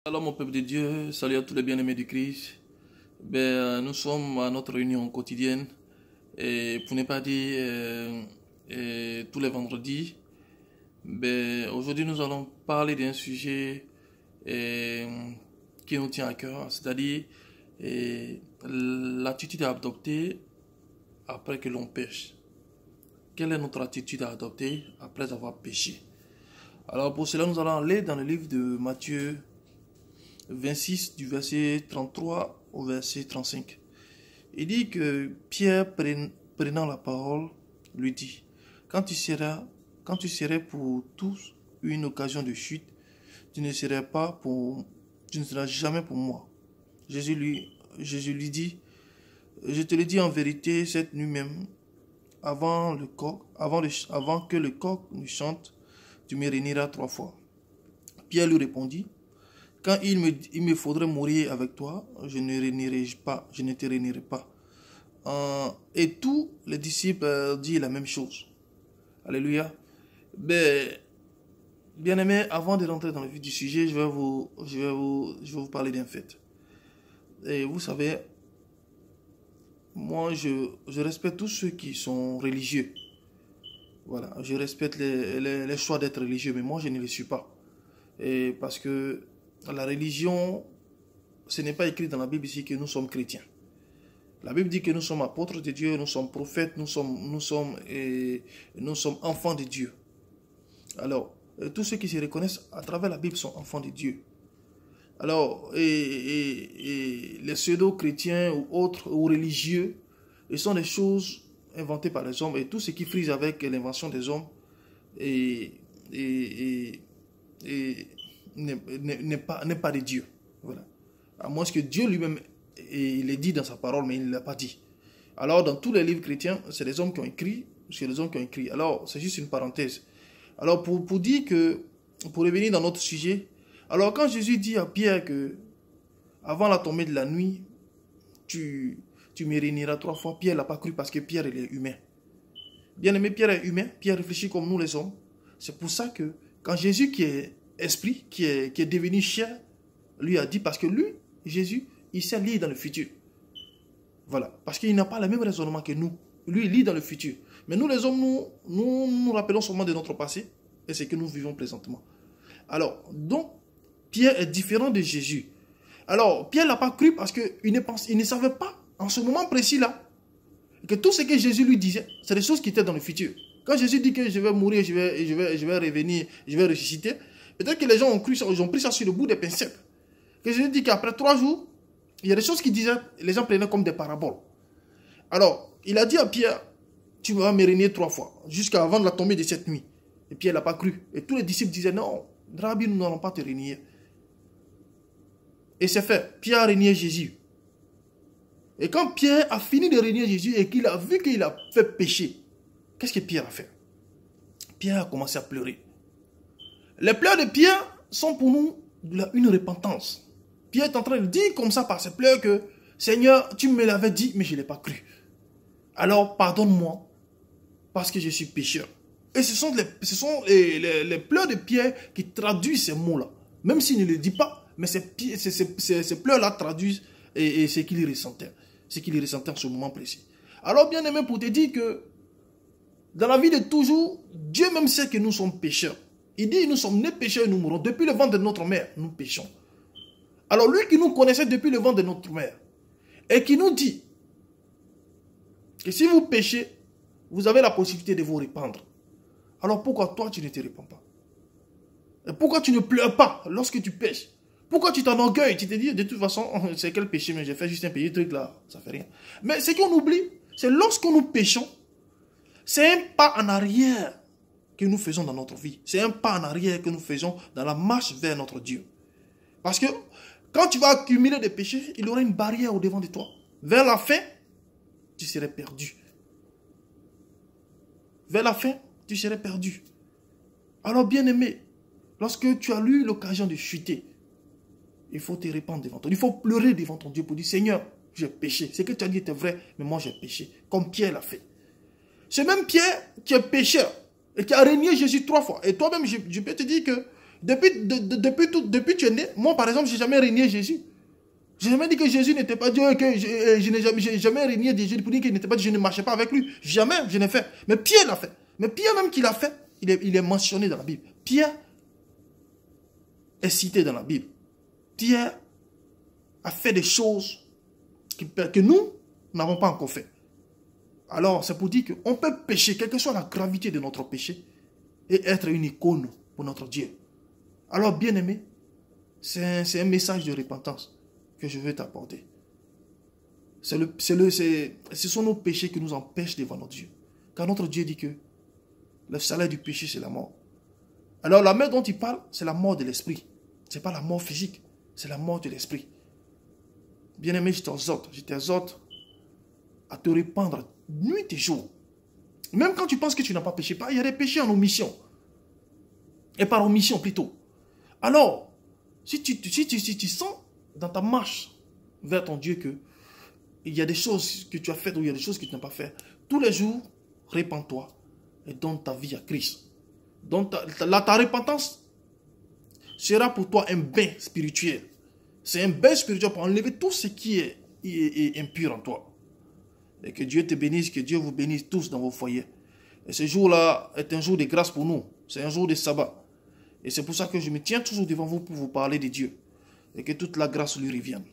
Salut mon peuple de Dieu, salut à tous les bien-aimés du Christ. Nous sommes à notre réunion quotidienne, et pour ne pas dire tous les vendredis. Aujourd'hui nous allons parler d'un sujet qui nous tient à cœur, c'est-à-dire l'attitude à adopter après que l'on pêche. Quelle est notre attitude à adopter après avoir péché? Alors pour cela nous allons aller dans le livre de Matthieu 26 du verset 33 au verset 35. Il dit que Pierre, prenant la parole, lui dit: quand tu serais pour tous une occasion de chute, tu ne seras jamais pour moi. Jésus lui dit: je te le dis en vérité, cette nuit même, avant que le coq ne chante, tu me renieras 3 fois. Pierre lui répondit: quand il me faudrait mourir avec toi, je ne te renierai pas. Et tous les disciples disent la même chose. Alléluia. Bien aimé, avant de rentrer dans le vif du sujet, je vais vous parler d'un fait. Et vous savez, moi je respecte tous ceux qui sont religieux. Voilà, je respecte les choix d'être religieux, mais moi je ne le suis pas. Et parce que la religion, ce n'est pas écrit dans la Bible ici que nous sommes chrétiens. La Bible dit que nous sommes apôtres de Dieu, nous sommes prophètes, nous sommes enfants de Dieu. Alors, tous ceux qui se reconnaissent à travers la Bible sont enfants de Dieu. Alors, les pseudo-chrétiens ou autres ou religieux, ce sont des choses inventées par les hommes, et tout ce qui frise avec l'invention des hommes n'est pas de Dieu. Voilà. À moins que Dieu lui-même il l'ait dit dans sa parole, mais il ne l'a pas dit. Alors, dans tous les livres chrétiens, c'est les hommes qui ont écrit. Alors, c'est juste une parenthèse. Alors, pour dire que, pour revenir dans notre sujet, alors quand Jésus dit à Pierre que, avant la tombée de la nuit, tu me renieras 3 fois, Pierre l'a pas cru parce que Pierre, il est humain. Bien aimé, Pierre est humain, Pierre réfléchit comme nous les hommes. C'est pour ça que, quand Jésus qui est esprit, qui est devenu chair, lui a dit, parce que lui, Jésus, il sait lire dans le futur. Voilà, parce qu'il n'a pas le même raisonnement que nous. Lui, il lit dans le futur. Mais nous, les hommes, nous rappelons seulement de notre passé et ce que nous vivons présentement. Alors, donc, Pierre est différent de Jésus. Alors, Pierre n'a pas cru parce qu'il ne savait pas, en ce moment précis-là, que tout ce que Jésus lui disait, c'est des choses qui étaient dans le futur. Quand Jésus dit que je vais mourir, je vais revenir, je vais ressusciter, peut-être que les gens ont pris ça sur le bout des pincettes. Que Jésus dit qu'après 3 jours, il y a des choses qui disaient, les gens prenaient comme des paraboles. Alors, il a dit à Pierre: tu vas me renier 3 fois, jusqu'à avant de la tombée de cette nuit. Et Pierre n'a pas cru. Et tous les disciples disaient: non, Rabbi, nous n'allons pas te renier. Et c'est fait. Pierre a renié Jésus. Et quand Pierre a fini de renier Jésus et qu'il a vu qu'il a fait pécher, qu'est-ce que Pierre a fait? Pierre a commencé à pleurer. Les pleurs de Pierre sont pour nous une repentance. Pierre est en train de dire comme ça par ses pleurs que: Seigneur, tu me l'avais dit, mais je ne l'ai pas cru. Alors pardonne-moi, parce que je suis pécheur. Et ce sont les pleurs de Pierre qui traduisent ces mots-là. Même s'il ne le dit pas, mais ces pleurs-là traduisent ce qu'il ressentait. Ce qu'il ressentait en ce moment précis. Alors bien aimé, pour te dire que dans la vie de toujours, Dieu même sait que nous sommes pécheurs. Il dit: nous sommes nés pécheurs et nous mourrons. Depuis le ventre de notre mère, nous péchons. Alors lui qui nous connaissait depuis le ventre de notre mère, et qui nous dit que si vous péchez, vous avez la possibilité de vous répandre. Alors pourquoi toi tu ne te répands pas? Et pourquoi tu ne pleures pas lorsque tu pêches? Pourquoi tu t'enorgueilles? Tu te dis: de toute façon, c'est quel péché, mais j'ai fait juste un petit truc là, ça fait rien. Mais ce qu'on oublie, c'est lorsque nous péchons, c'est un pas en arrière que nous faisons dans notre vie. C'est un pas en arrière que nous faisons dans la marche vers notre Dieu. Parce que quand tu vas accumuler des péchés, il y aura une barrière au devant de toi. Vers la fin, tu serais perdu. Vers la fin, tu serais perdu. Alors bien aimé, lorsque tu as eu l'occasion de chuter, il faut te répandre devant toi. Il faut pleurer devant ton Dieu pour dire: Seigneur, j'ai péché. Ce que tu as dit était vrai, mais moi j'ai péché. Comme Pierre l'a fait. C'est même Pierre qui est pécheur et qui a renié Jésus 3 fois. Et toi-même, je peux te dire que Depuis que tu es né, moi par exemple, je n'ai jamais régné Jésus. Je n'ai jamais dit que Jésus n'était pas Dieu, que je n'ai jamais régné Jésus pour dire qu'il n'était pas Dieu, je ne marchais pas avec lui. Jamais, je n'ai fait. Mais Pierre l'a fait. Mais Pierre même qu'il a fait, il est mentionné dans la Bible. Pierre est cité dans la Bible. Pierre a fait des choses que nous n'avons pas encore fait. Alors, c'est pour dire qu'on peut pécher, quelle que soit la gravité de notre péché, et être une icône pour notre Dieu. Alors, bien-aimé, c'est un message de repentance que je veux t'apporter. Ce sont nos péchés qui nous empêchent devant notre Dieu. Car notre Dieu dit que le salaire du péché, c'est la mort. Alors, la mort dont il parle, c'est la mort de l'esprit. Ce n'est pas la mort physique, c'est la mort de l'esprit. Bien-aimé, je t'exhorte à te répandre nuit et jour. Même quand tu penses que tu n'as pas péché, il y a des péchés en omission. Et par omission plutôt. Alors, si tu sens dans ta marche vers ton Dieu que il y a des choses que tu as faites ou il y a des choses que tu n'as pas faites, tous les jours, répands-toi et donne ta vie à Christ. Donc ta repentance sera pour toi un bain spirituel. C'est un bain spirituel pour enlever tout ce qui est impur en toi. Et que Dieu te bénisse, que Dieu vous bénisse tous dans vos foyers. Et ce jour-là est un jour de grâce pour nous. C'est un jour de sabbat. Et c'est pour ça que je me tiens toujours devant vous pour vous parler de Dieu. Et que toute la grâce lui revienne.